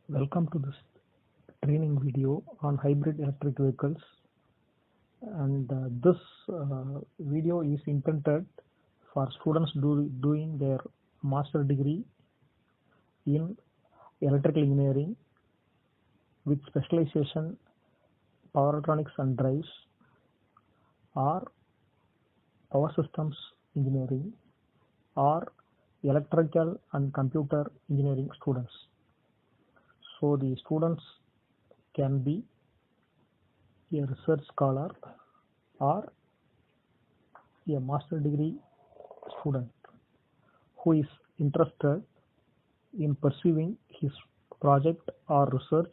Welcome to this training video on hybrid electric vehicles, and this video is intended for students doing their master degree in electrical engineering with specialization power electronics and drives, or power systems engineering, or electrical and computer engineering students. So the students can be a research scholar or a master degree student who is interested in pursuing his project or research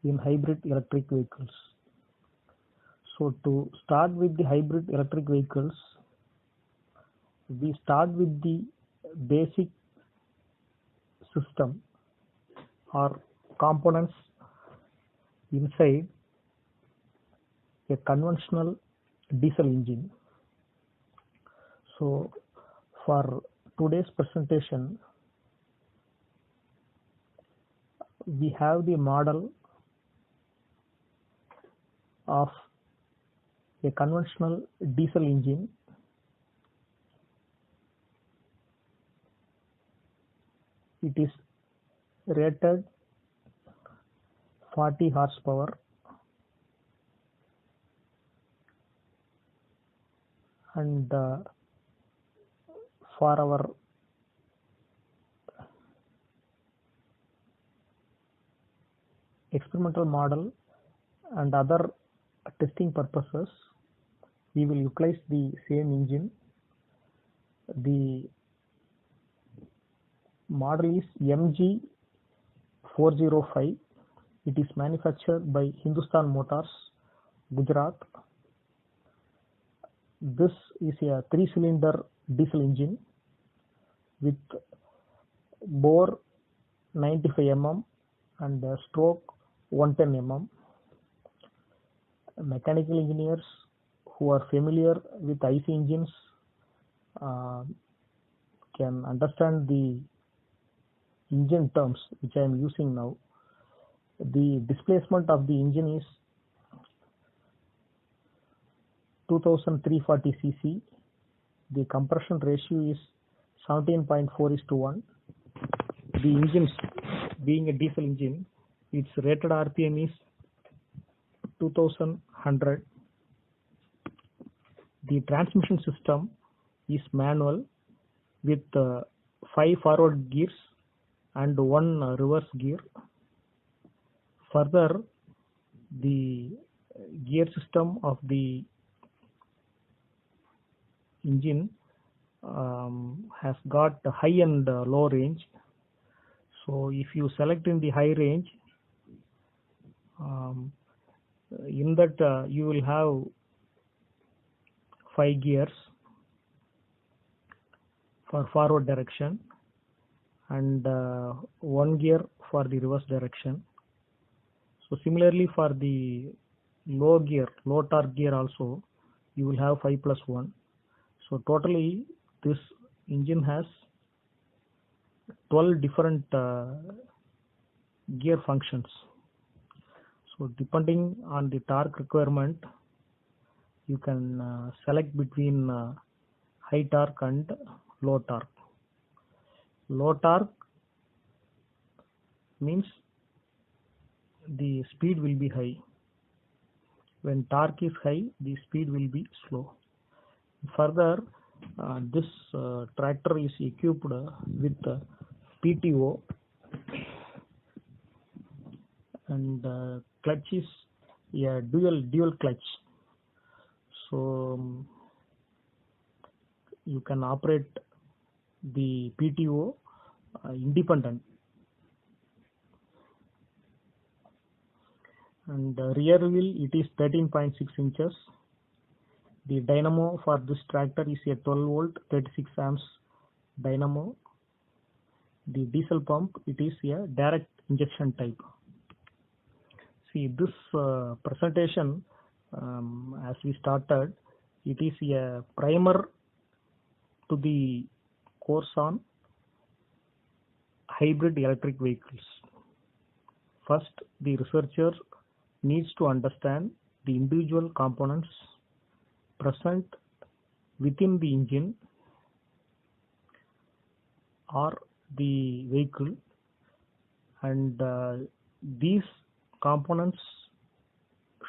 in hybrid electric vehicles. So to start with the hybrid electric vehicles, we start with the basic system or components inside a conventional diesel engine. So for today's presentation, we have the model of a conventional diesel engine. It is rated 40 horsepower and for our experimental model and other testing purposes, we will utilize the same engine. The model is MG405. It is manufactured by Hindustan Motors, Gujarat. This is a 3-cylinder diesel engine with bore 95 mm and stroke 110 mm. Mechanical engineers who are familiar with IC engines can understand the engine terms which I am using now. The displacement of the engine is 2340 cc. The compression ratio is 17.4:1. The engine, being a diesel engine, its rated RPM is 2100. The transmission system is manual with 5 forward gears and 1 reverse gear. Further, the gear system of the engine has got high and low range. So if you select in the high range, in that you will have 5 gears for forward direction and 1 gear for the reverse direction. So similarly for the low torque gear also, you will have 5+1. So totally this engine has 12 different gear functions. So depending on the torque requirement, you can select between high torque and low torque. Low torque means the speed will be high. When torque is high, the speed will be slow. Further, this tractor is equipped with PTO, and clutch is a dual clutch. So you can operate the PTO independent. And rear wheel, it is 13.6 inches. The dynamo for this tractor is a 12 volt 36 amps dynamo. The diesel pump, it is a direct injection type. See, this presentation, as we started, it is a primer to the course on hybrid electric vehicles. First, the researcher needs to understand the individual components present within the engine or the vehicle, and these components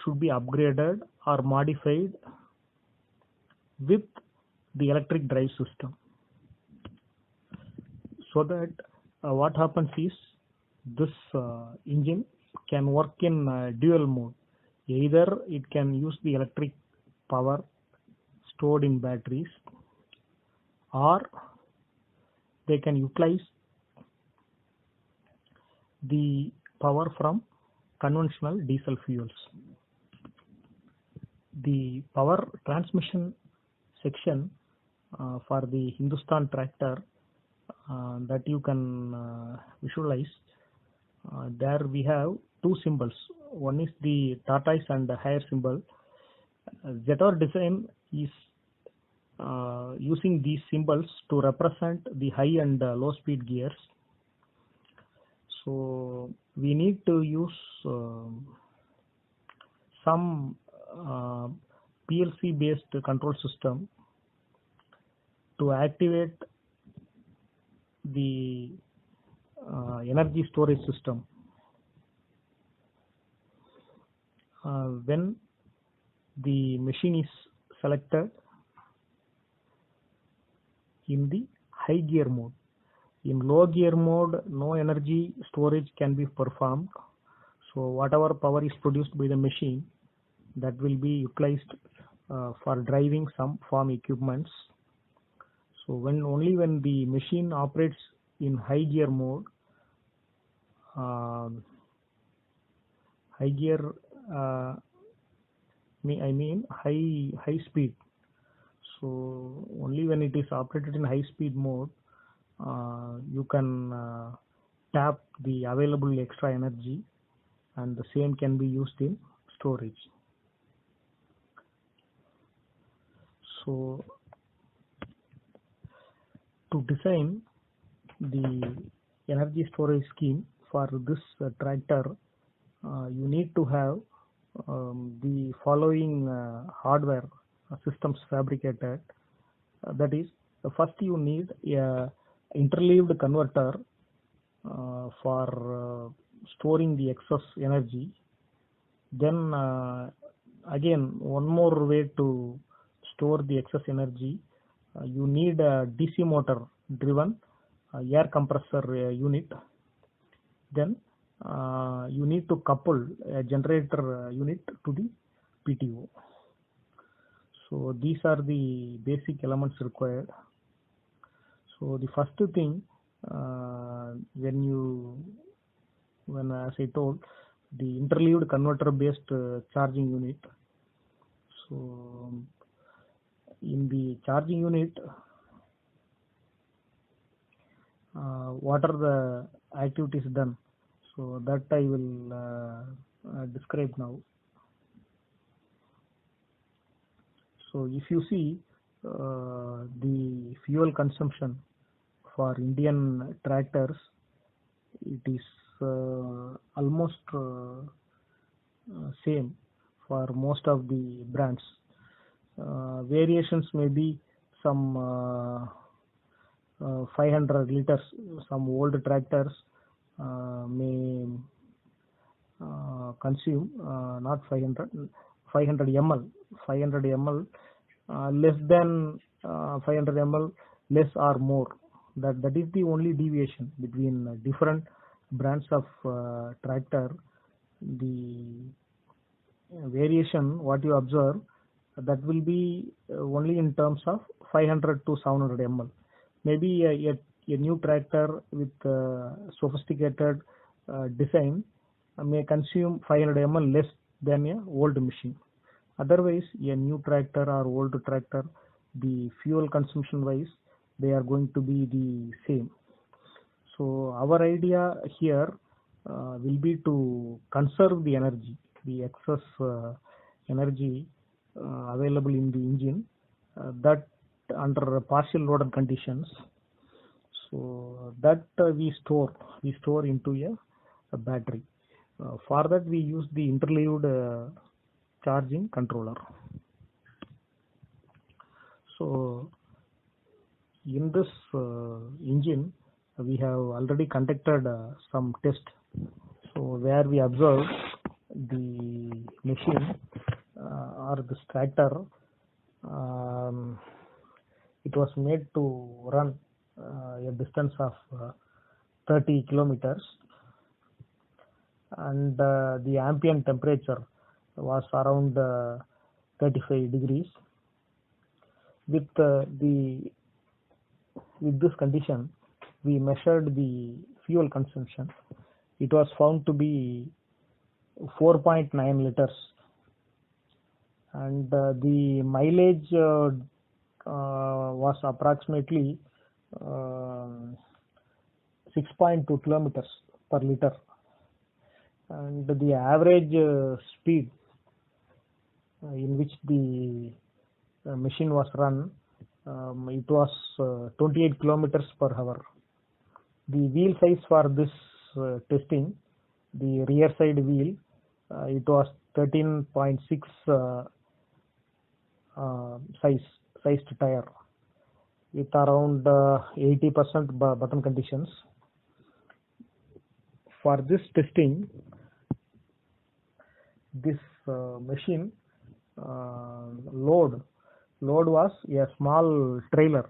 should be upgraded or modified with the electric drive system, so that what happens is this engine can work in dual mode. Either it can use the electric power stored in batteries, or they can utilize the power from conventional diesel fuels. The power transmission section for the Hindustan tractor that you can visualize, there we have two symbols. One is the tortoise and the hare symbol. Zetor design is using these symbols to represent the high and low speed gears. So we need to use some PLC based control system to activate the energy storage system. When the machine is selected in the high gear mode, in low gear mode, no energy storage can be performed. So whatever power is produced by the machine, that will be utilized for driving some farm equipments. So only when the machine operates in high gear mode, high gear high speed. So only when it is operated in high speed mode, you can tap the available extra energy, and the same can be used in storage. So to design the energy storage scheme for this tractor, you need to have the following hardware systems fabricated. That is, first you need a interleaved converter for storing the excess energy. Then again, one more way to store the excess energy, you need a DC motor driven air compressor unit. Then you need to couple a generator unit to the PTO. So these are the basic elements required. So the first thing, when as I told, the interleaved converter based charging unit. So in the charging unit, what are the activities done? So that I will describe now. So if you see the fuel consumption for Indian tractors, it is almost same for most of the brands. Variations may be some 500 liters. Some old tractors may consume not 500 ml, 500 ml, less than 500 ml, less or more. That is the only deviation between different brands of tractor. The variation what you observe, that will be only in terms of 500 to 700 ml. Maybe a new tractor with sophisticated design may consume 500 ml less than a old machine. Otherwise, a new tractor or old tractor, the fuel consumption wise, they are going to be the same. So our idea here will be to conserve the energy, the excess energy available in the engine, that under partial loaded conditions. So that we store into a battery. For that we use the interleaved charging controller. So in this engine we have already conducted some test, so where we observed the machine or this tractor, it was made to run a distance of 30 kilometers, and the ambient temperature was around 35 degrees. With this condition, we measured the fuel consumption. It was found to be 4.9 liters, and the mileage was approximately 6.2 kilometers per liter, and the average speed in which the machine was run, it was 28 kilometers per hour. The wheel size for this testing, the rear side wheel, it was 13.6 sized tire with around 80% button conditions. For this testing, this machine load was a small trailer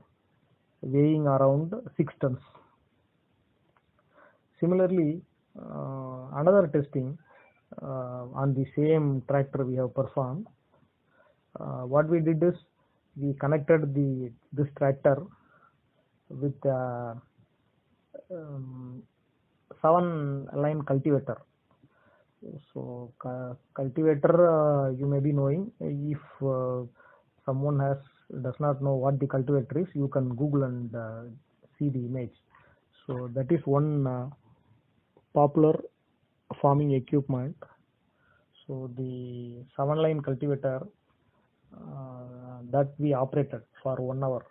weighing around 6 tons. Similarly, another testing on the same tractor we have performed. What we did is we connected this tractor with a 7-line cultivator. So cultivator, you may be knowing. If someone does not know what the cultivator is, you can Google and see the image. So that is one popular farming equipment. So the 7-line cultivator that we operated for 1 hour,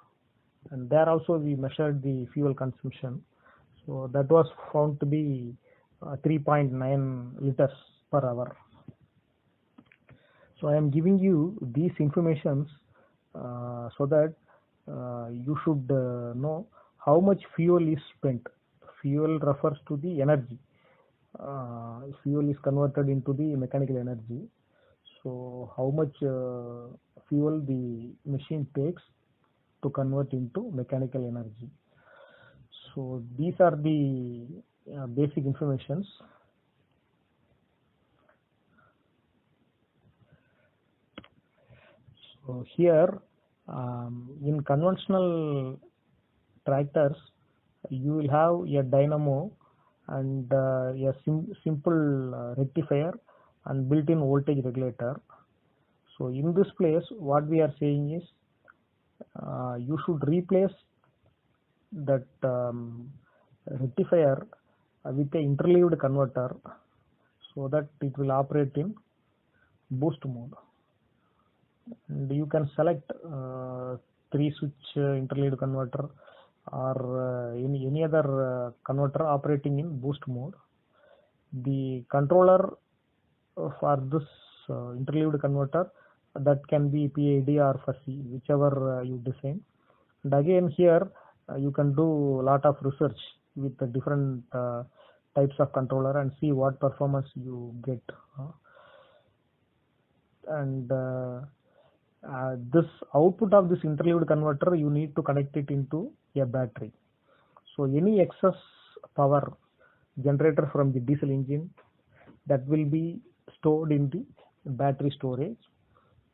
and there also we measured the fuel consumption. So that was found to be 3.9 liters per hour. So I am giving you these informations so that you should know how much fuel is spent. Fuel refers to the energy. Fuel is converted into the mechanical energy. So how much fuel the machine takes to convert into mechanical energy. So these are the basic informations. So here in conventional tractors, you will have a dynamo and a simple rectifier and built-in voltage regulator. So in this place, what we are saying is you should replace that rectifier with a interleaved converter so that it will operate in boost mode. And you can select 3-switch interleaved converter or any other converter operating in boost mode. The controller for this interleaved converter, that can be PID or Fussy, whichever you design. And again here you can do a lot of research with the different types of controller and see what performance you get. And this output of this interleaved converter, you need to connect it into a battery. So any excess power generated from the diesel engine, that will be stored in the battery storage,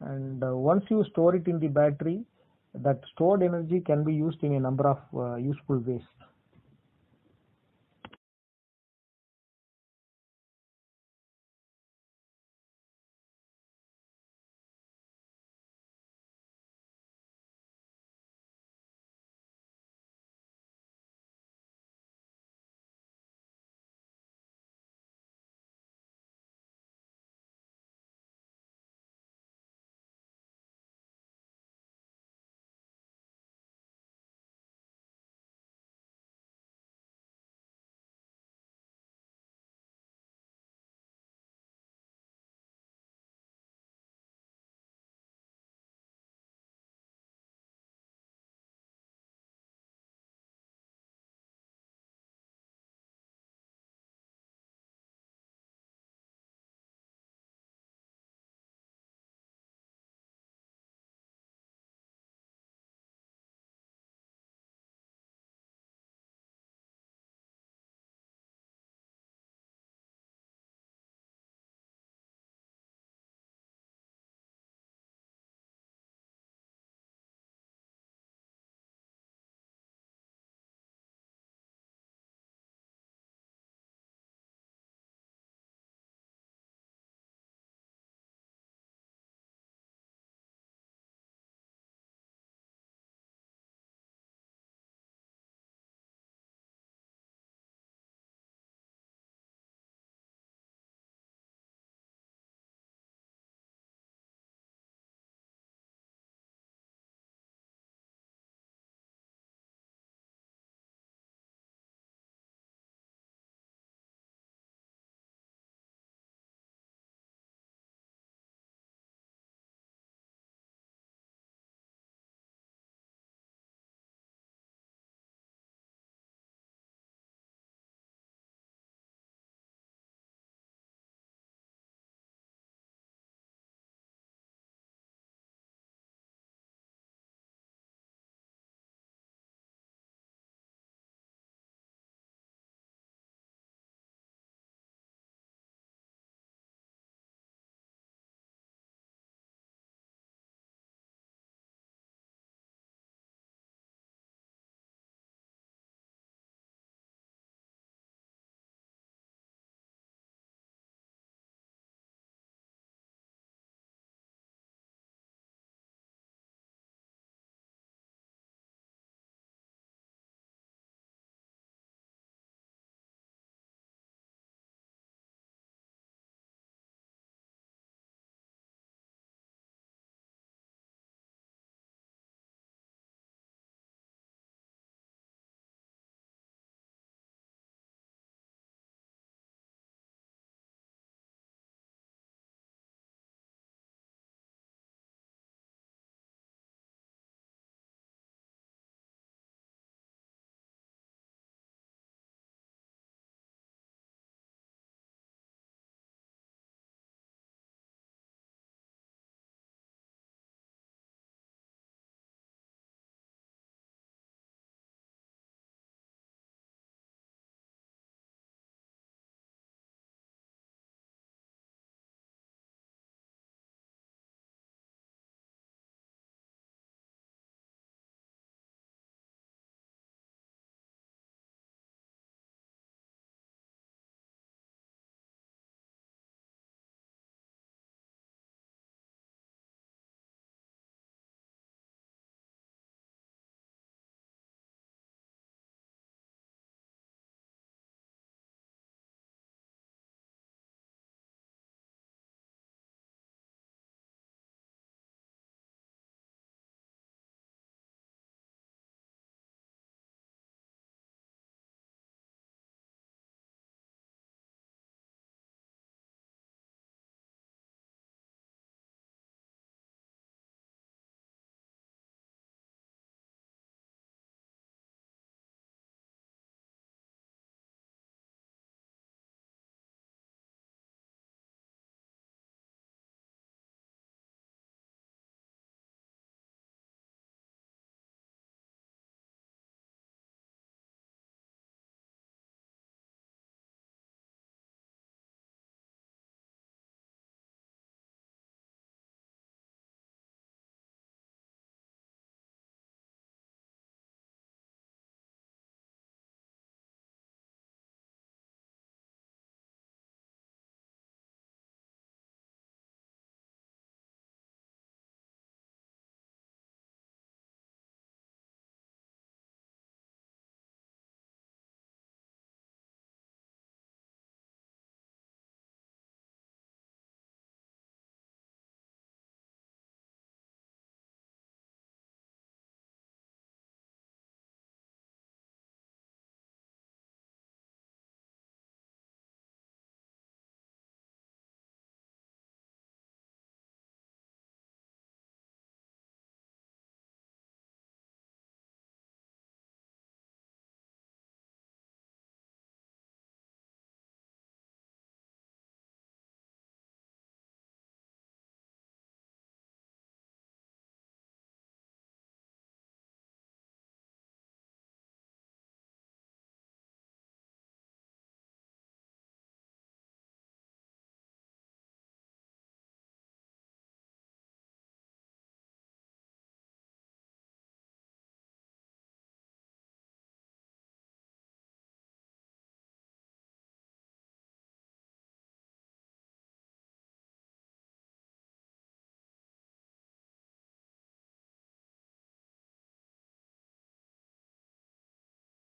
and once you store it in the battery, that stored energy can be used in a number of useful ways.